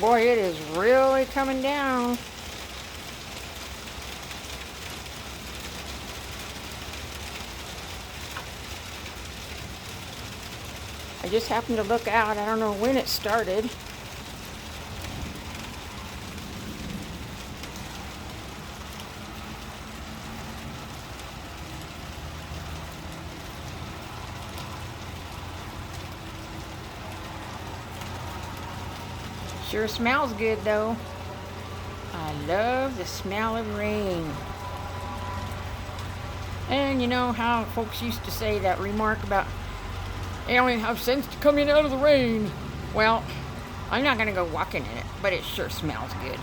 Boy, it is really coming down. I just happened to look out. I don't know when it started. Sure smells good though. I love the smell of rain. And you know how folks used to say that remark about they only have sense to come in out of the rain. Well, I'm not gonna go walking in it, but it sure smells good.